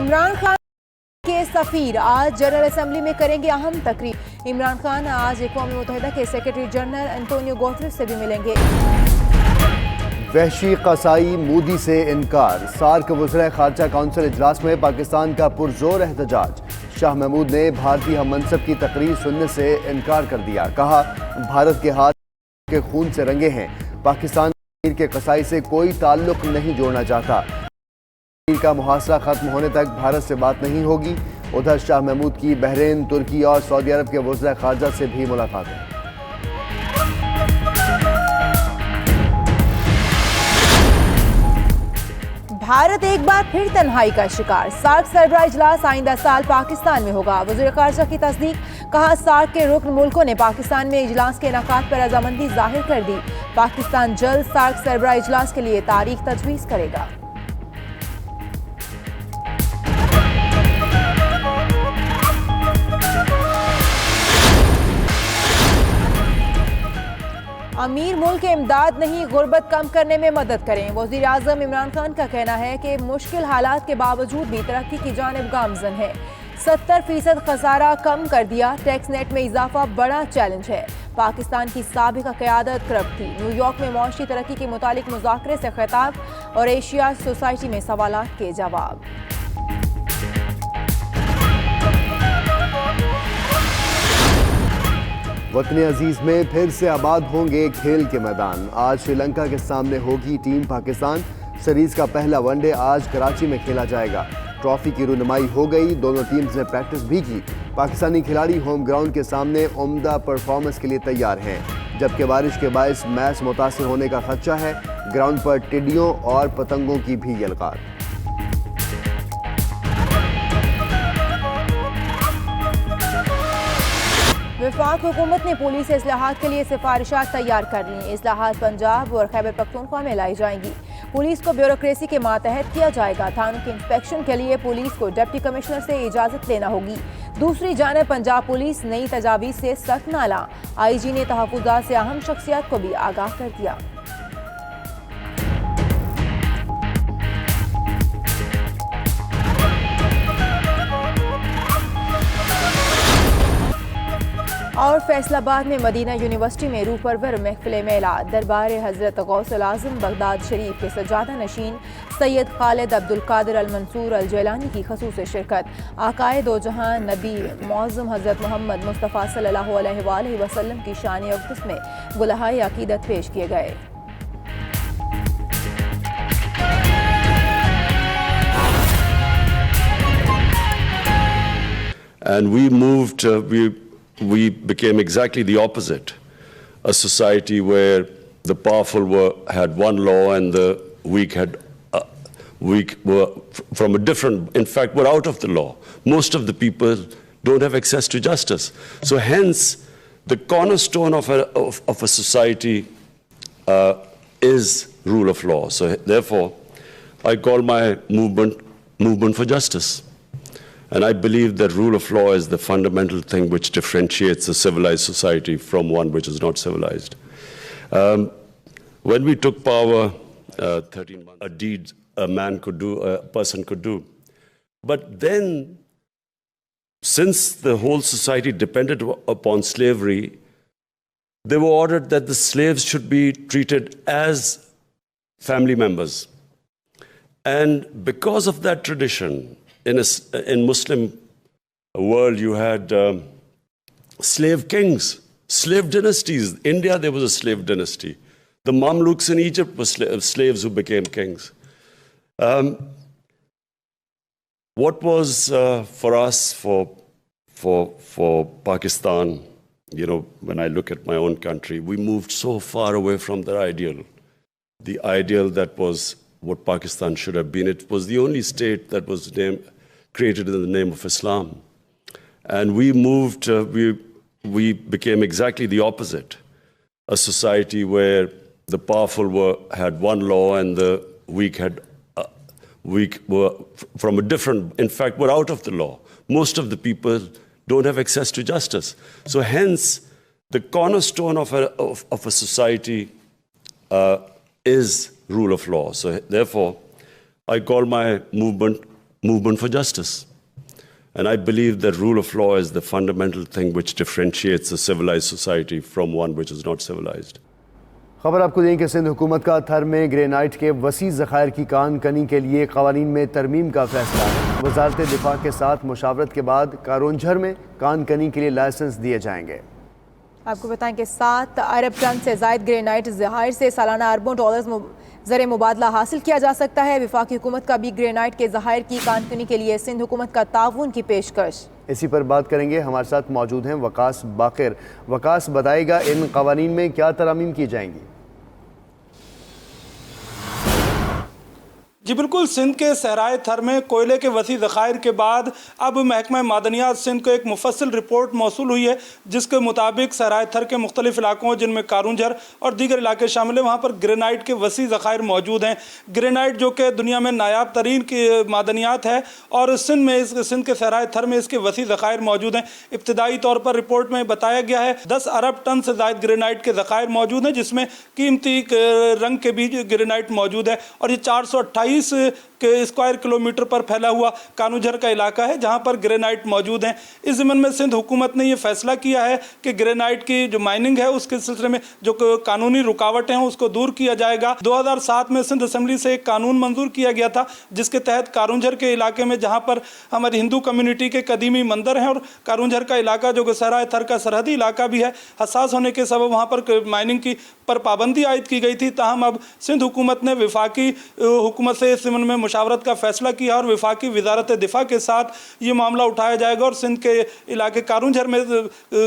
عمران خان کے سفیر آج جنرل اسمبلی میں کریں گے اہم تقریر۔ عمران خان آج اقوام متحدہ کے سیکرٹری جنرل انتونیو گوتریس سے بھی ملیں گے۔ وحشی قصائی مودی سے انکار، سارک وزرائے خارجہ کونسل اجلاس میں پاکستان کا پرزور احتجاج۔ شاہ محمود نے بھارتی ہم منصب کی تقریر سننے سے انکار کر دیا، کہا بھارت کے ہاتھ کے خون سے رنگے ہیں، پاکستان کشمیر کے قصائی سے کوئی تعلق نہیں جوڑنا چاہتا، کشمیر کا محاصرہ ختم ہونے تک بھارت سے بات نہیں ہوگی۔ ادھر شاہ محمود کی بحرین، ترکی اور سعودی عرب کے وزرائے خارجہ سے بھی ملاقات ہے۔ بھارت ایک بار پھر تنہائی کا شکار، سارک سربراہ اجلاس آئندہ سال پاکستان میں ہوگا، وزیر خارجہ کی تصدیق، کہا سارک کے رکن ملکوں نے پاکستان میں اجلاس کے انعقاد پر رضامندی ظاہر کر دی، پاکستان جلد سارک سربراہ اجلاس کے لیے تاریخ تجویز کرے گا۔ امیر ملک امداد نہیں، غربت کم کرنے میں مدد کریں۔ وزیر اعظم عمران خان کا کہنا ہے کہ مشکل حالات کے باوجود بھی ترقی کی جانب گامزن ہے، 70% خسارہ کم کر دیا، ٹیکس نیٹ میں اضافہ بڑا چیلنج ہے، پاکستان کی سابقہ قیادت کرپٹ تھی۔ نیو یارک میں معاشی ترقی کے متعلق مذاکرے سے خطاب اور ایشیا سوسائٹی میں سوالات کے جواب۔ وطن عزیز میں پھر سے آباد ہوں گے کھیل کے میدان، آج سری لنکا کے سامنے ہوگی ٹیم پاکستان، سیریز کا پہلا ون ڈے آج کراچی میں کھیلا جائے گا، ٹرافی کی رونمائی ہو گئی، دونوں ٹیمز نے پریکٹس بھی کی، پاکستانی کھلاڑی ہوم گراؤنڈ کے سامنے عمدہ پرفارمنس کے لیے تیار ہیں، جبکہ بارش کے باعث میچ متاثر ہونے کا خدشہ ہے، گراؤنڈ پر ٹڈیوں اور پتنگوں کی بھی یلغار۔ وفاق حکومت نے پولیس اصلاحات کے لیے سفارشات تیار کر لیں، اصلاحات پنجاب اور خیبر پختونخوا میں لائی جائیں گی، پولیس کو بیوروکریسی کے ماتحت کیا جائے گا، تھانوں کی انسپیکشن کے لیے پولیس کو ڈپٹی کمشنر سے اجازت لینا ہوگی، دوسری جانب پنجاب پولیس نئی تجاویز سے سخت نہ لا، آئی جی نے تحفظات سے اہم شخصیات کو بھی آگاہ کر دیا۔ اور فیصل آباد میں مدینہ یونیورسٹی میں روح پرور محفل میلاد، دربار حضرت غوث العظم بغداد شریف کے سجادہ نشین سید خالد عبدالقادر المنصور الجیلانی کی خصوصی شرکت، آقائے دو جہاں نبی معظم حضرت محمد مصطفیٰ صلی اللہ علیہ وآلہ وسلم کی شان اقدس میں گلہائے عقیدت پیش کیے گئے۔ And we became exactly the opposite, a society where the powerful had one law and the weak were from a different, in fact, were out of the law. Most of the people don't have access to justice. So hence, the cornerstone of a society is rule of law. So therefore, I call my movement for justice. And I believe that rule of law is the fundamental thing which differentiates a civilized society from one which is not civilized. When we took power, 13 months, a deed a man could do, a person could do. But then, since the whole society depended upon slavery, they were ordered that the slaves should be treated as family members. And because of that tradition, in Muslim world, you had slave kings, slave dynasties. India, there was a slave dynasty. The Mamluks in Egypt were slaves who became kings. What was for us, for Pakistan, when I look at my own country, we moved so far away from the ideal that was what Pakistan should have been. It was the only state that was created in the name of Islam. And we moved, we became exactly the opposite, a society where the powerful had one law and the weak were from a different, in fact, were out of the law. Most of the people don't have access to justice. So hence, the cornerstone of a society is rule of law. So therefore, I call my movement for justice. And I believe that rule of law is the fundamental thing which differentiates a civilized society from one which is not civilized. خبر آپ کو دیں کہ سندھ حکومت کا تھر میں granite کے وسیع ذخائر کی کان کنی کے لیے قوانین میں ترمیم کا فیصلہ ہے۔ وزارت دفاع کے ساتھ مشاورت کے بعد کارونجھر میں کان کنی کے لیے لائسنس دیے جائیں گے۔ آپ کو بتائیں کہ 7 ارب ٹن سے زائد گرینائٹ ذخائر سے سالانہ اربوں ڈالرز زر مبادلہ حاصل کیا جا سکتا ہے۔ وفاقی حکومت کا بھی گرینائٹ کے ذخائر کی کان کنی کے لیے سندھ حکومت کا تعاون کی پیشکش۔ اسی پر بات کریں گے، ہمارے ساتھ موجود ہیں وقاص باقر۔ وقاص بتائے گا ان قوانین میں کیا ترامیم کی جائیں گی؟ جی بالکل، سندھ کے صحرائے تھر میں کوئلے کے وسیع ذخائر کے بعد اب محکمہ معدنیات سندھ کو ایک مفصل رپورٹ موصول ہوئی ہے، جس کے مطابق صحرائے تھر کے مختلف علاقوں جن میں کارونجھر اور دیگر علاقے شامل ہیں وہاں پر گرینائٹ کے وسیع ذخائر موجود ہیں۔ گرینائٹ جو کہ دنیا میں نایاب ترین کی معدنیات ہے اور سندھ کے صحرائے تھر میں اس کے وسیع ذخائر موجود ہیں۔ ابتدائی طور پر رپورٹ میں بتایا گیا ہے 10 ارب ٹن سے زائد گرینائٹ کے ذخائر موجود ہیں، جس میں قیمتی رنگ کے بھی گرینائٹ موجود ہے، اور یہ 428 کے اسکوائر کلومیٹر پر پھیلا ہوا کانوجھر کا علاقہ ہے جہاں پر گرینائٹ موجود ہیں۔ اس ضمن میں سندھ حکومت نے یہ فیصلہ کیا ہے کہ گرینائٹ کی جو مائننگ ہے اس کے سلسلے میں جو قانونی رکاوٹیں ہیں اس کو دور کیا جائے گا۔ 2007 میں سندھ اسمبلی سے ایک قانون منظور کیا گیا تھا جس کے تحت کارونجھر کے علاقے میں جہاں پر ہماری ہندو کمیونٹی کے قدیمی مندر ہیں اور کارونجھر کا علاقہ جو کہ صحرائے تھر کا سرحدی علاقہ بھی ہے، حساس ہونے کے سبب وہاں پر مائننگ کی پر پابندی عائد کی گئی تھی۔ تاہم اب سندھ حکومت نے وفاقی حکومت سے اس ضمن میں مشاورت کا فیصلہ کیا اور وفاقی وزارت دفاع کے ساتھ یہ معاملہ اٹھایا جائے گا اور سندھ کے علاقے کارونجھر میں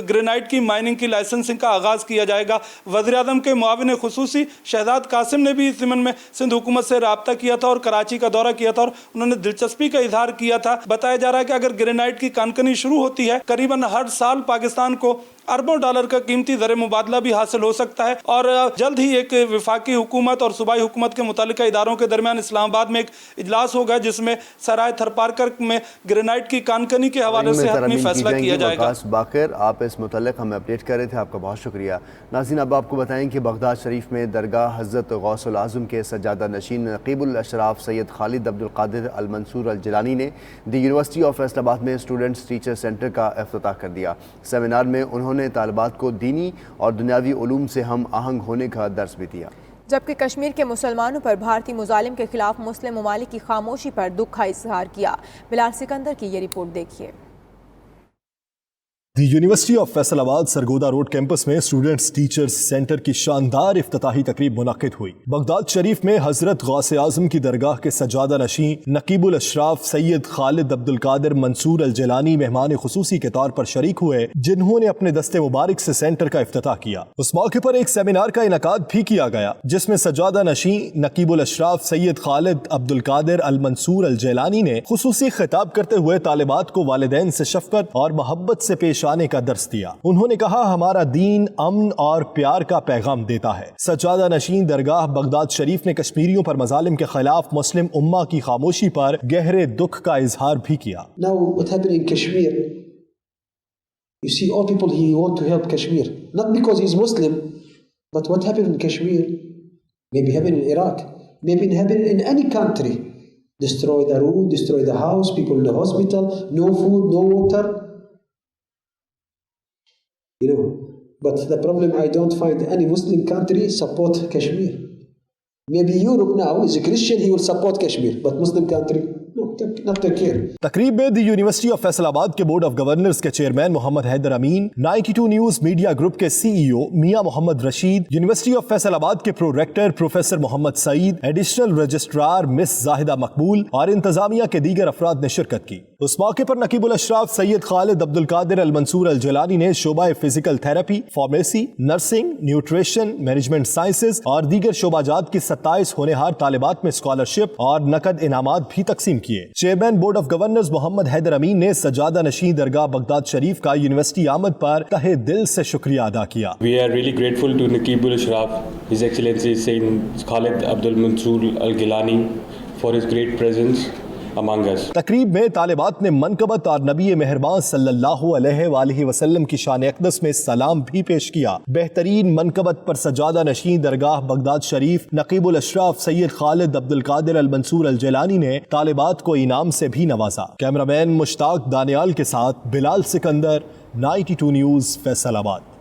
گرینائٹ کی مائننگ کی لائسنسنگ کا آغاز کیا جائے گا۔ وزیر اعظم کے معاون خصوصی شہزاد قاسم نے بھی اس ضمن میں سندھ حکومت سے رابطہ کیا تھا اور کراچی کا دورہ کیا تھا اور انہوں نے دلچسپی کا اظہار کیا تھا۔ بتایا جا رہا ہے کہ اگر گرینائٹ کی کانکنی شروع ہوتی ہے قریباً ہر سال پاکستان کو اربوں ڈالر کا قیمتی زر مبادلہ بھی حاصل ہو سکتا ہے، اور جلد ہی ایک وفاقی حکومت اور صوبائی حکومت کے متعلقہ اداروں کے درمیان اسلام آباد میں ایک اجلاس ہوگا جس میں صحرائے تھر پارکر میں گرینائٹ کی کانکنی کے حوالے سے حتمی فیصلہ کیا جائے گا۔ وقاص باقر، آپ اس متعلق ہمیں اپڈیٹ کر رہے تھے، آپ کا بہت شکریہ۔ ناظرین، اب آپ کو بتائیں کہ بغداد شریف میں درگاہ حضرت غوث العظم کے سجادہ نشین نقیب الاشراف سید خالد عبد القادر المنصور الجیلانی نے دی یونیورسٹی آف فیصل آباد میں اسٹوڈنٹس ٹیچر سینٹر کا افتتاح کر دیا۔ سیمینار میں انہوں نے طالبات کو دینی اور دنیاوی علوم سے ہم آہنگ ہونے کا درس بھی دیا۔ جبکہ کشمیر کے مسلمانوں پر بھارتی مظالم کے خلاف مسلم ممالک کی خاموشی پر دکھ کا اظہار کیا۔ بلال سکندر کی یہ رپورٹ دیکھیے۔ دی یونیورسٹی آف فیصل آباد سرگودا روڈ کیمپس میں اسٹوڈنٹس ٹیچرز سینٹر کی شاندار افتتاحی تقریب منعقد ہوئی۔ بغداد شریف میں حضرت غوث اعظم کی درگاہ کے سجادہ نشین نقیب الاشراف سید خالد عبد القادر منصور الجیلانی مہمان خصوصی کے طور پر شریک ہوئے، جنہوں نے اپنے دست مبارک سے سینٹر کا افتتاح کیا۔ اس موقع پر ایک سیمینار کا انعقاد بھی کیا گیا جس میں سجادہ نشین نقیب الاشراف سید خالد عبد القادر المنصور الجیلانی نے خصوصی خطاب کرتے ہوئے طالبات کو والدین سے شفقت اور محبت سے پیش آنے کا درس دیا۔ انہوں نے کہا، ہمارا دین امن اور پیار کا پیغام دیتا ہے۔ سجادہ نشین درگاہ بغداد شریف نے کشمیریوں پر مظالم کے خلاف مسلم امہ کی خاموشی پر گہرے دکھ کا اظہار بھی کیا۔ Now what happened in Kashmir, you see all people he want to help Kashmir, not because he's Muslim, but what happened in Kashmir maybe happened in Iraq, maybe happened in any country. Destroy the road, destroy the house, people in the hospital, no food, no water. You know, but the problem, I don't find any Muslim country support Kashmir. Maybe Europe now is a Christian, he will support Kashmir, but Muslim country, no, not take care. تقریب میں دی university of Faisal آباد کے board of governors کے chairman محمد حیدر امین، 92 news media group کے سی ای او میاں محمد Rashid, university of Faisal آباد کے پرو rector professor محمد سعید، additional registrar مس زاہدہ مقبول اور انتظامیہ کے دیگر افراد نے شرکت کی۔ اس موقع پر نقیب الاشراف سید خالد عبد القادر المنصور الجیلانی نے شعبہ physical therapy, pharmacy, nursing, nutrition, management sciences اور دیگر شعبہ جات کی 27 ہونہار طالبات میں اسکالرشپ اور نقد انعامات بھی تقسیم کیے۔ چیئرمین بورڈ آف گورنرز محمد حیدر امین نے سجادہ نشین درگاہ بغداد شریف کا یونیورسٹی آمد پر تہہ دل سے شکریہ ادا کیا۔ We are really grateful to Naqib al-Ashraf, His Excellency Sayyid Khalid Abdul Mansoor al-Gilani for his great presence among us. تقریب میں طالبات نے منقبت اور نبی مہربان صلی اللہ علیہ وآلہ وسلم کی شان اقدس میں سلام بھی پیش کیا. بہترین منقبت پر سجادہ نشین درگاہ بغداد شریف نقیب الاشراف سید خالد عبد القادر المنصور الجیلانی نے طالبات کو انعام سے بھی نوازا. کیمرامین مشتاق دانیال کے ساتھ بلال سکندر، 92 نیوز، فیصل آباد.